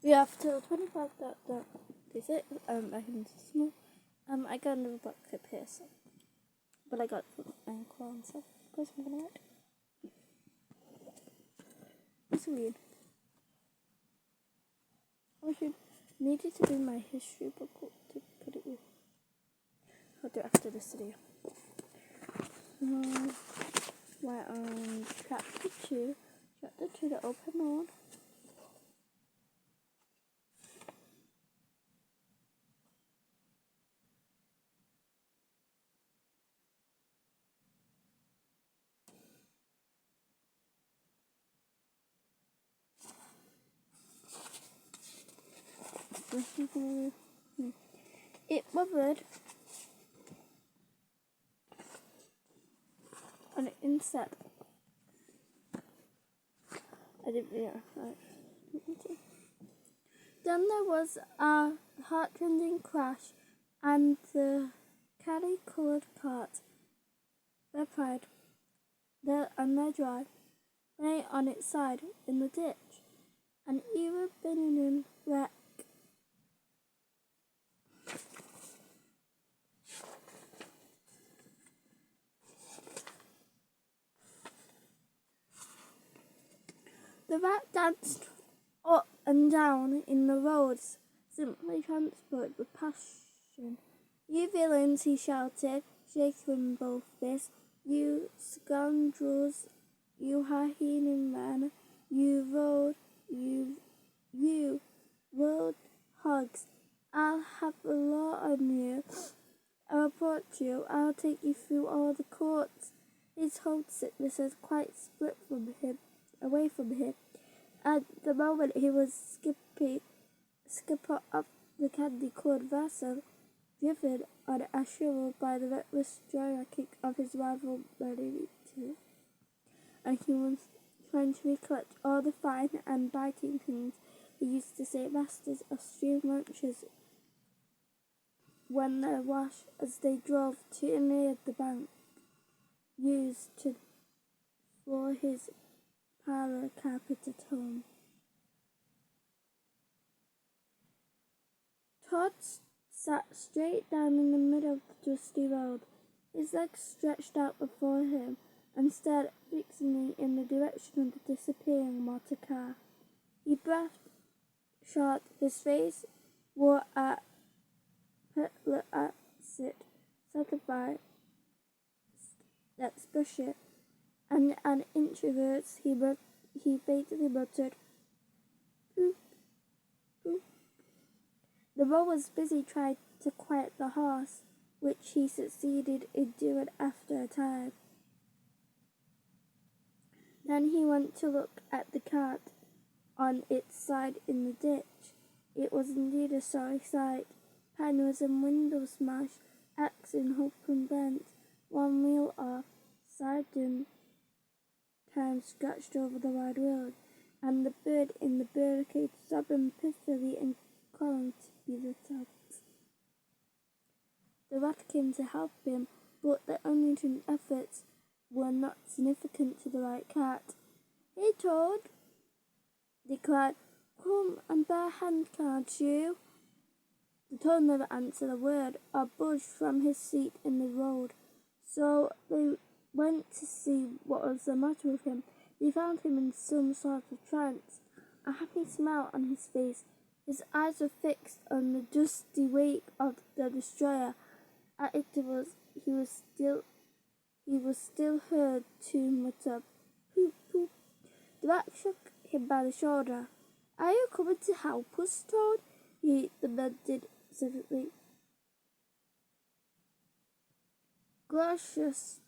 We have till 25.36. I can small. I got another book clip here, so. But I got my ankle and stuff. Of course, I'm gonna write. It's weird. I should need it to be my history book to put it with. I'll do it after this video. We're on chapter 2. Chapter 2 to open on. It bothered on an insect. I didn't know. Then there was a heart-rending crash, and the candy-coloured cart, their pride, and their drive, lay on its side in the ditch, an even wreck. The rat danced up and down in the roads, simply transported with passion. "You villains," he shouted, shaking both fists. "You scoundrels, you hyena men, you road hogs, I'll have the law on you. I'll report you. I'll take you through all the courts." His homesickness had quite split away from him. At the moment he was skipper of the candy-coloured vessel, driven on a shovel by the reckless dryer kick of his rival Manitou, and he was trying to recollect all the fine and biting things he used to say masters of stream lunches when they washed as they drove too near the bank, used to for his parlour carpet at home. Todd sat straight down in the middle of the dusty road, his legs stretched out before him, and stared fixedly in the direction of the disappearing motor car. He breathed short, his face wore a perplexed, satisfied expression, and an introvert he faintly muttered, "Poop, poop." The boy was busy trying to quiet the horse, which he succeeded in doing after a time. Then he went to look at the cart on its side in the ditch. It was indeed a sorry sight. Panels and windows smashed, axe and hook and bent, one wheel off, side and time scratched over the wide road, and the bird in the bird cage sobbing pithily and calling to be let out. The rat came to help him, but the unusual efforts were not significant to the white cat. "Hey, Toad," they cried, "come and bear hand, can't you?" The Toad never answered a word or budged from his seat in the road, so they went to see what was the matter with him. They found him in some sort of trance, a happy smile on his face. His eyes were fixed on the dusty wake of the destroyer. At intervals he was still heard to mutter, "Poop, poop." The rat shook him by the shoulder. "Are you coming to help us, Toad?" he demanded specifically. "Gracious,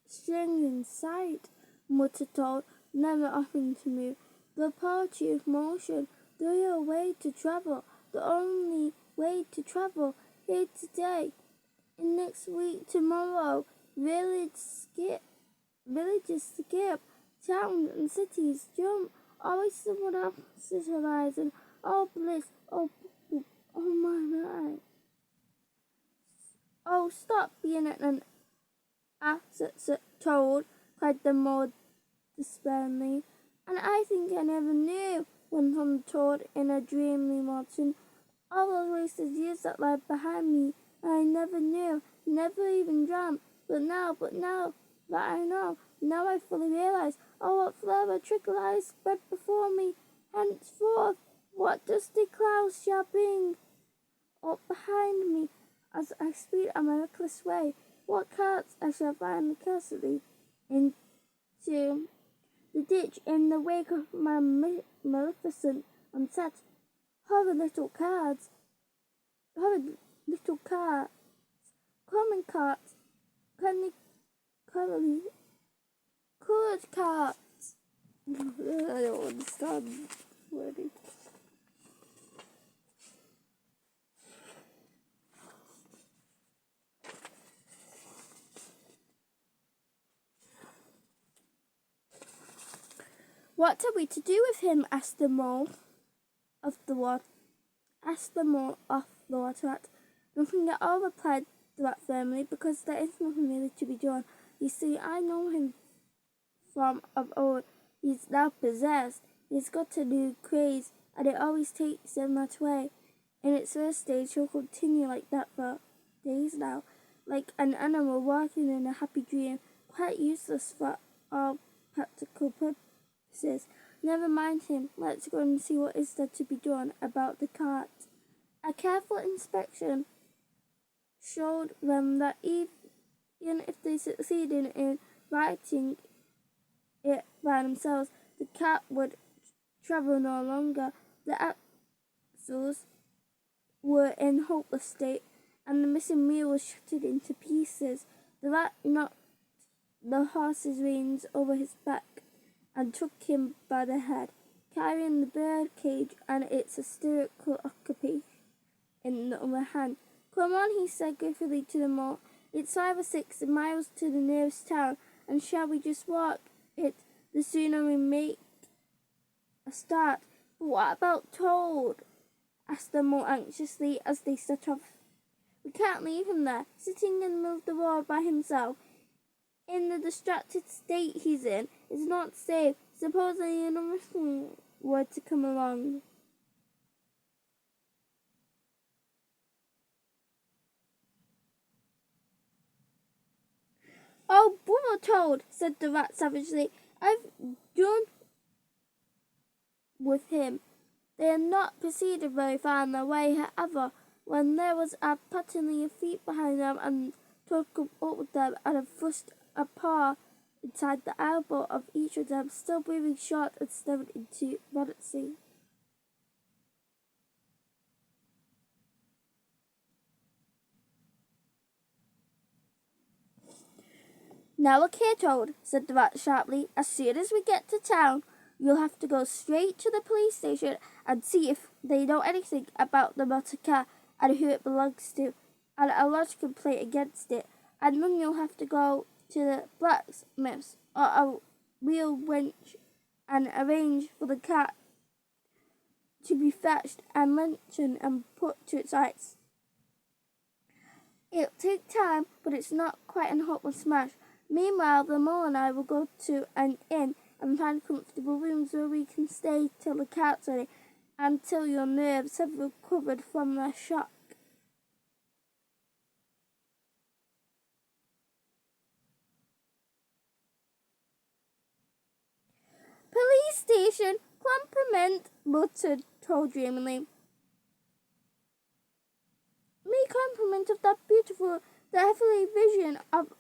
strange sight," muttered Toad, never offering to move. "The poetry of motion, the real way to travel, the only way to travel, here today, and next week, tomorrow, villages skip, towns and cities jump, always someone else's horizon, all bliss, oh my. Oh, stop being an ass, Toad," cried the mole despairingly. "And I think I never knew went on Toad in a dreamy motion. All those wasted years that lie behind me, I never knew, never even dreamt. But now that I know, now I fully realize, oh, what forever trickle eyes spread before me. Henceforth, what dusty clouds shall bring up behind me as I speed on my reckless way? What carts I shall find cursedly into the ditch in the wake of my maleficent onset. Horrid little carts, common carts, coloured carts. I don't understand wording. What are we to do with him? Asked the mole of the water rat. Nothing at all, replied the rat firmly, because there is nothing really to be done. You see, I know him from of old. He's now possessed. He's got a new craze, and it always takes him that way. In its first stage, he'll continue like that for days now, like an animal walking in a happy dream, quite useless for all practical purposes. Never mind him. Let's go and see what is there to be done about the cart. A careful inspection showed them that even if they succeeded in righting it by themselves, the cart would travel no longer. The axles were in hopeless state, and the missing wheel was shattered into pieces. The rat knocked the horse's reins over his back and took him by the head, carrying the bird cage and its hysterical occupant in the other hand. Come on, he said gruffly to the mole. It's 5 or 6 miles to the nearest town, and shall we just walk it? The sooner we make a start. But what about Toad? Asked the mole anxiously as they set off. We can't leave him there, sitting in the middle of the road by himself. In the distracted state he's in, it's not safe. Supposing another thing were to come along. Oh, brother Toad, said the rat savagely, I've done with him. They had not proceeded very far on their way, however, when there was a pattering of feet behind them, and Toad came up with them and had thrust a paw inside the elbow of each of them, still breathing short and staring into modesty. Now look here, Toad, said the rat sharply. As soon as we get to town, you'll have to go straight to the police station and see if they know anything about the motor car and who it belongs to, and a lodge complaint against it. And then you'll have to go to the blacksmith's or a wheel winch and arrange for the cat to be fetched and lengthened and put to its rights. It'll take time, but it's not quite an hopeless smash. Meanwhile, the mole and I will go to an inn and find comfortable rooms where we can stay till the cat's ready and till your nerves have recovered from their shock. Police station, compliment, muttered Toad dreamily. Me compliment of that beautiful, the heavenly vision of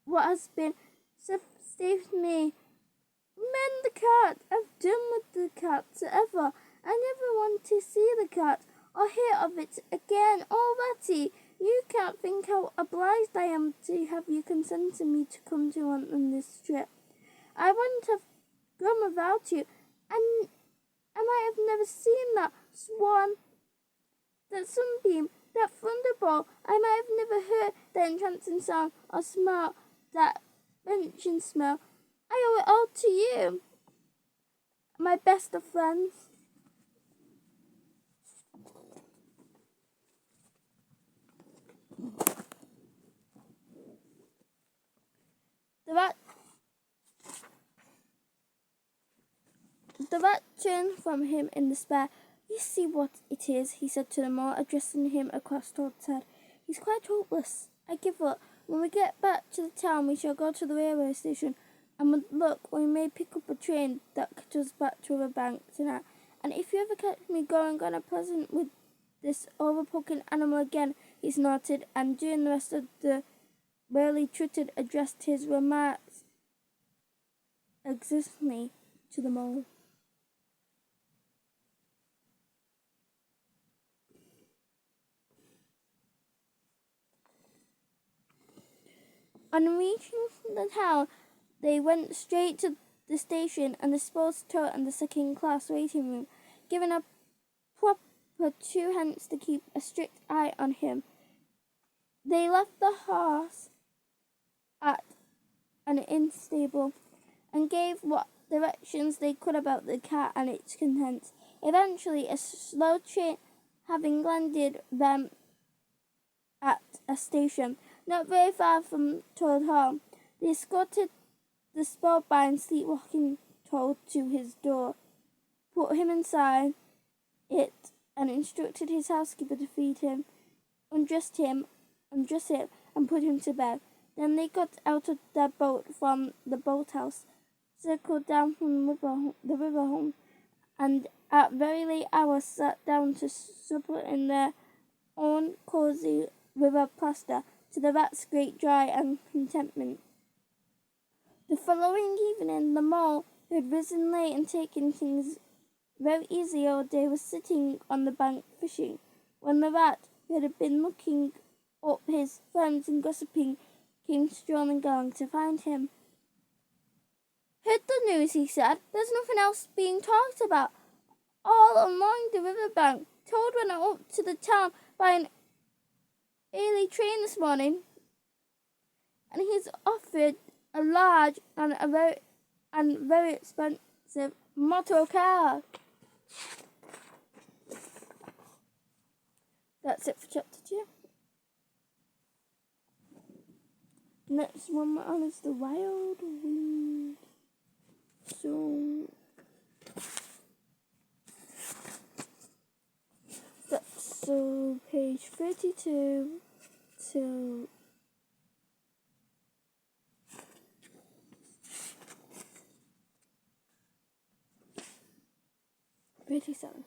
what has been saved me. Mend the cat. I've done with the cat ever. I never want to see the cat or hear of it again. Oh, Ratty, you can't think how obliged I am to have you consented me to come to on this trip. I wouldn't have gone without you, and I might have never seen that swan, that sunbeam, that thunderbolt. I might have never heard that entrancing sound or smell that benching smell. I owe it all to you, my best of friends. The rat turned from him in despair. "You see what it is," he said to the mole, addressing him across Toad's head. "He's quite hopeless. I give up. When we get back to the town, we shall go to the railway station, and with luck we may pick up a train that gets us back to Riverbank tonight. And if you ever catch me going on a pleasant with this overpoking animal again," he snorted, and during the rest of the burly trotted addressed his remarks excessively to the mole. On reaching the town, they went straight to the station and disposed Toad in the second-class waiting room, giving a proper 2 hands to keep a strict eye on him. They left the horse at an inn stable and gave what directions they could about the car and its contents. Eventually, a slow train having landed them at a station not very far from Toad Hall, they escorted the spellbound, sleepwalking Toad to his door, put him inside it, and instructed his housekeeper to feed him, undress him, and put him to bed. Then they got out of their boat from the boathouse, circled down from the river home, and at very late hours sat down to supper in their own cosy river plaster, to the rat's great joy and contentment. The following evening, the mole, who had risen late and taken things very easy all day, was sitting on the bank fishing, when the rat, who had been looking up his friends and gossiping, came strolling along to find him. "Heard the news," he said. "There's nothing else being talked about. All along the river bank, Toad went up to the town by an early train this morning, and he's offered a large and very expensive motor car." That's it for chapter 2. Next one we're on is the Wild Wind. So page 32 to 37.